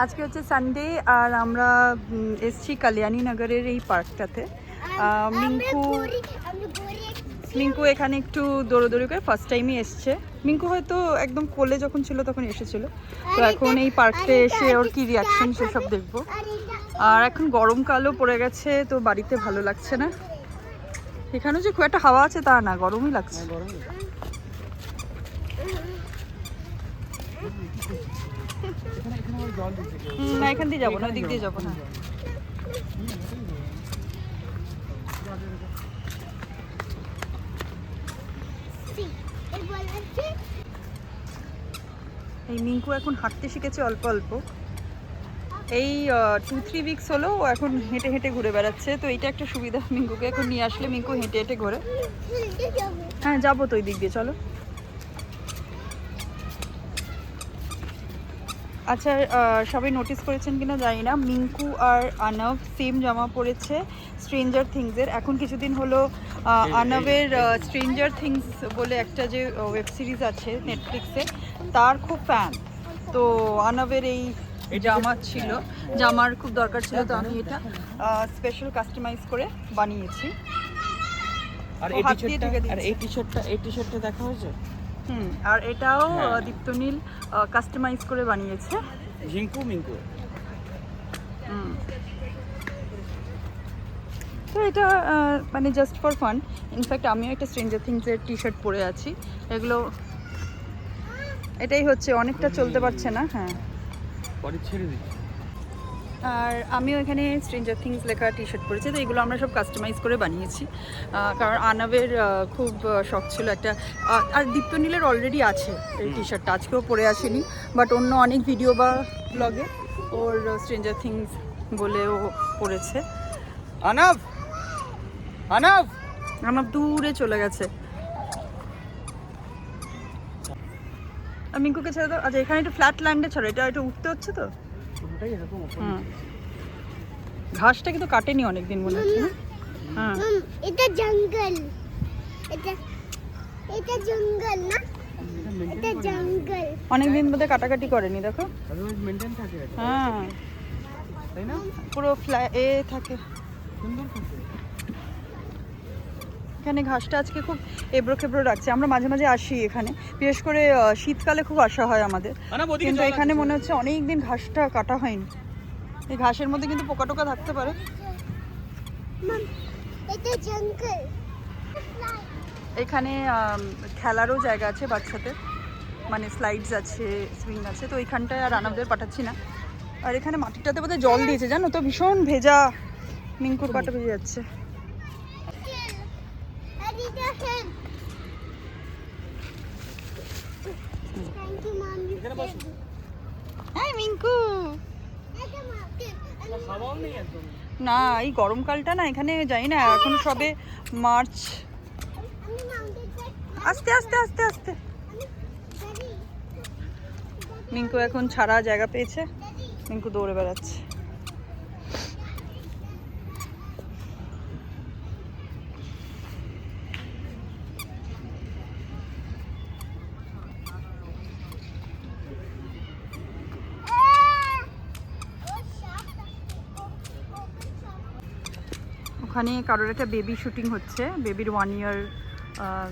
আজকে হচ্ছে সানডে আর আমরা এসছি কালিয়ানি নগরের এই পার্কটাতে। মিঙ্কু এখানে একটু দৌড়োদৌড়ি করে ফার্স্ট টাইমই এসছে। মিঙ্কু হয়তো একদম কোলে যখন ছিল তখন এসেছিল, তো এখন এই পার্কটা এসে ওর কি রিয়াকশন সেসব দেখবো। আর এখন গরমকালও পড়ে গেছে, তো বাড়িতে ভালো লাগছে না। এখানেও যে খুব একটা হাওয়া আছে তা না, গরমই লাগছে। না, এখান দিয়ে যাবো না, ওই দিক দিয়ে যাবো না। এই মিঙ্কু এখন হাঁটতে শিখেছে অল্প অল্প। এই 2-3 উইকস হলো ও এখন হেঁটে হেঁটে ঘুরে বেড়াচ্ছে, তো এইটা একটা সুবিধা। মিঙ্কুকে এখন নিয়ে আসলে মিঙ্কু হেঁটে হেঁটে ঘুরে। হ্যাঁ যাবো তো ওই দিক দিয়ে, চলো। আচ্ছা, সবাই নোটিস করেছেন কিনা জানি না, মিঙ্কু আর আনব সেম জামা পরেছে স্ট্রেঞ্জার থিংসের। এখন কিছুদিন হলো আনবের স্ট্রেঞ্জার থিংস বলে একটা যে ওয়েব সিরিজ আছে নেটফ্লিক্সে, তার খুব ফ্যান। তো আনবের এই জামা ছিল, জামার খুব দরকার ছিল, তো আমি এটা স্পেশাল কাস্টমাইজ করে বানিয়েছি। আর এই টি-শার্টটা দেখা হয়েছে। আর এটাও দীপ্তনীল কাস্টমাইজ করে বানিয়েছে মিঙ্কু। তো এটা মানে জাস্ট ফর ফান। ইনফ্যাক্ট আমিও একটা স্ট্রেঞ্জার থিংসের টি-শার্ট পরে আছি। এগুলো এটাই হচ্ছে, অনেকটা চলতে পারছে না। হ্যাঁ, ছেড়ে দিচ্ছি। আর আমিও এখানে স্ট্রেঞ্জার থিংস লেখা টি-শার্ট পরেছি। তো এগুলো আমরা সব কাস্টমাইজ করে বানিয়েছি, কারণ আনবের খুব শখ ছিল একটা। আর দীপ্তনীলের অলরেডি আছে এই টি-শার্টটা, আজকেও পরে আসেনি, বাট অন্য অনেক ভিডিও বা ব্লগে ওর স্ট্রেঞ্জার থিংস বলে ও পরেছে। আনব দূরে চলে গেছে। মিঙ্কুকে ছেড়ে দাও। আচ্ছা, এখানে একটু ফ্ল্যাট ল্যান্ডে ছাড়ো, এটা একটু উঠতে হচ্ছে তো। ঘাসটা কিন্তু কাটেনি অনেকদিন মনে হচ্ছে না। হ্যাঁ, এটা জঙ্গল, এটা জঙ্গল না, এটা জঙ্গল। অনেকদিন বোধহয় কাটাকাটি করেনি, দেখো। মেইনটেইন থাকে। হ্যাঁ, তাই না? পুরো থাকে। সুন্দর থাকে। এখানে ঘাসটা আজকে খুব এবড়ো খেবড়ো রাখছে। আমরা মাঝে মাঝে আসি এখানে, বিশেষ করে শীতকালে খুব আসা হয় আমাদের, কিন্তু এখানে মনে হচ্ছে অনেক দিন ঘাসটা কাটা হয়নি। এই ঘাসের মধ্যে কিন্তু পোকা টোকা থাকতে পারে। এটা জঙ্গল। এখানে খেলারও জায়গা আছে বাচ্চাদের, মানে স্লাইডস আছে, সুইং আছে। তো এইখানটায় আর আনাবদের পাঠাচ্ছি না। আর এখানে মাটিটাতে বোধহয় জল দিয়েছে, জানো তো, ভীষণ ভেজা। মিঙ্কুর পাটা ভেজে যাচ্ছে। হ্যাঁ মিঙ্কু, না এই গরমকালটা না এখানে যাই না, এখন সবে মার্চ। আস্তে আস্তে আস্তে আস্তে। মিঙ্কু এখন ছাড়া জায়গা পেয়েছে, মিঙ্কু দৌড়ে বেড়াচ্ছে। ওখানে কারোর একটা বেবি শুটিং হচ্ছে, বেবির 1 ইয়ার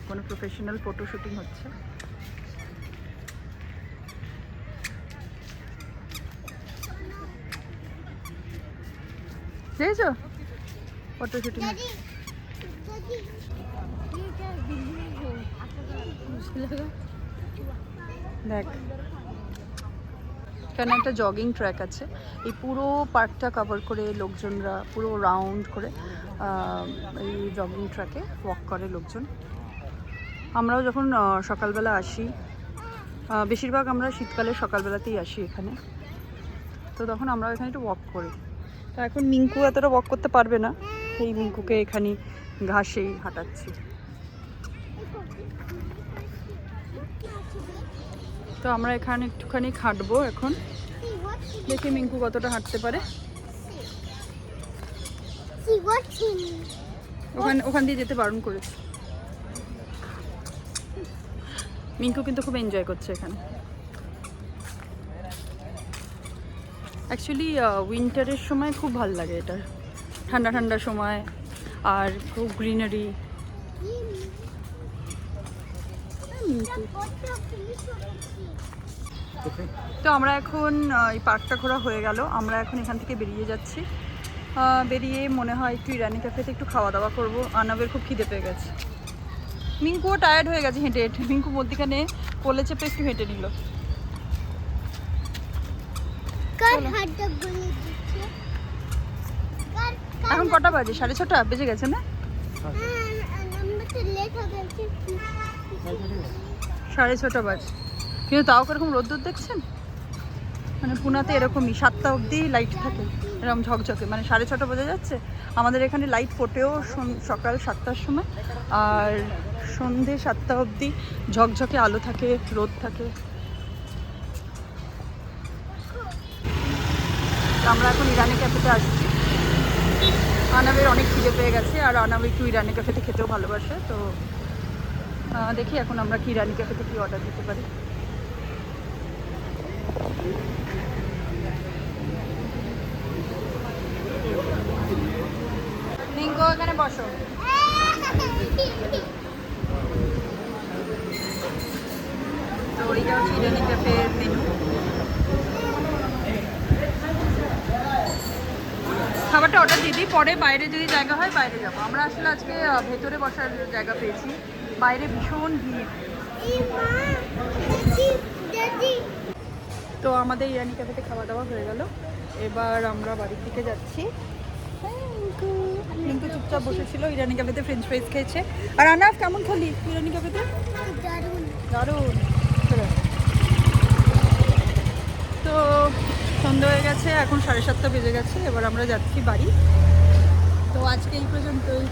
কোনো প্রফেশনাল ফটো শুটিং হচ্ছে। দেখেছো ফটো শুটিং হচ্ছে। দেখ, এখানে একটা জগিং ট্র্যাক আছে, এই পুরো পার্কটা কভার করে লোকজনরা পুরো রাউন্ড করে এই জগিং ট্র্যাকে ওয়াক করে লোকজন। আমরাও যখন সকালবেলা আসি, বেশিরভাগ আমরা শীতকালে সকালবেলাতেই আসি এখানে, তো তখন আমরা এখানে একটু ওয়াক করি। তো এখন মিঙ্কু এতটা ওয়াক করতে পারবে না, এই মিঙ্কুকে এখানে ঘাসেই হাঁটাচ্ছি। তো আমরা এখানে একটুখানি হাঁটবো এখন, দেখি মিঙ্কু কতটা হাঁটতে পারে। ওখান দিয়ে যেতে বারণ করেছে। মিঙ্কু কিন্তু খুব এনজয় করছে এখানে। অ্যাকচুয়ালি উইন্টারের সময় খুব ভালো লাগে এটা, ঠান্ডা ঠান্ডা সময় আর খুব গ্রিনারি। তো আমরা এখন এই পার্কটা ঘোরা হয়ে গেল, আমরা এখন এখান থেকে বেরিয়ে যাচ্ছি। বেরিয়ে মনে হয় একটু ইরানি ক্যাফেতে একটু খাওয়া দাওয়া করবো। আনাবের খুব খিদে পেয়ে গেছে, মিঙ্কুও টায়ার্ড হয়ে গেছে হেঁটে হেঁটে। মিঙ্কু মধ্যিখানে কোলে চেপে একটু হেঁটে নিল। এখন কটা বাজে? 6:30 বেজে গেছে না? 6:30 বাজে, কিন্তু তাও কিরকম রোদ্দুর দেখছেন। মানে পুনাতে এরকমই 7টা অবধি লাইট থাকে, এরকম ঝকঝকে। মানে 6:30 বাজে যাচ্ছে, আমাদের এখানে লাইট ফোটেও সকাল 7টার সময়, আর সন্ধে 7টা অবধি ঝকঝকে আলো থাকে, রোদ থাকে। আমরা এখন ইরানি ক্যাফেতে আসছি। আনাবের অনেক খিদে পেয়ে গেছে, আর আনাবে একটু ইরানি ক্যাফেতে খেতেও ভালোবাসে। তো দেখি এখন আমরা কি ইরানি ক্যাফেতে কি অর্ডার দিতে পারি। নিঙ্কো এখানে বসো। তো এইটা হচ্ছে ইরানি ক্যাফের মেনু। খাবারটা অর্ডার দিয়ে দিই, পরে বাইরে যদি জায়গা হয় বাইরে যাবো। আমরা আসলে আজকে ভেতরে বসার জায়গা পেয়েছি, বাইরে ভীষণ ভিড়। তো আমাদের ইরানি ক্যাফেতে খাওয়া দাওয়া হয়ে গেল, এবার আমরা বাড়ির দিকে যাচ্ছি। কিন্তু চুপচাপ বসেছিল, ইরানি ক্যাফেতে ফ্রেঞ্চ ফ্রাইজ খেয়েছে। আর আনাফ কেমন খেলি ইরানি ক্যাফেতে? দারুণ। তো সন্ধ্যা হয়ে গেছে, এখন 7:30 বেজে গেছে, এবার আমরা যাচ্ছি বাড়ি। তো আজকে এই পর্যন্তই।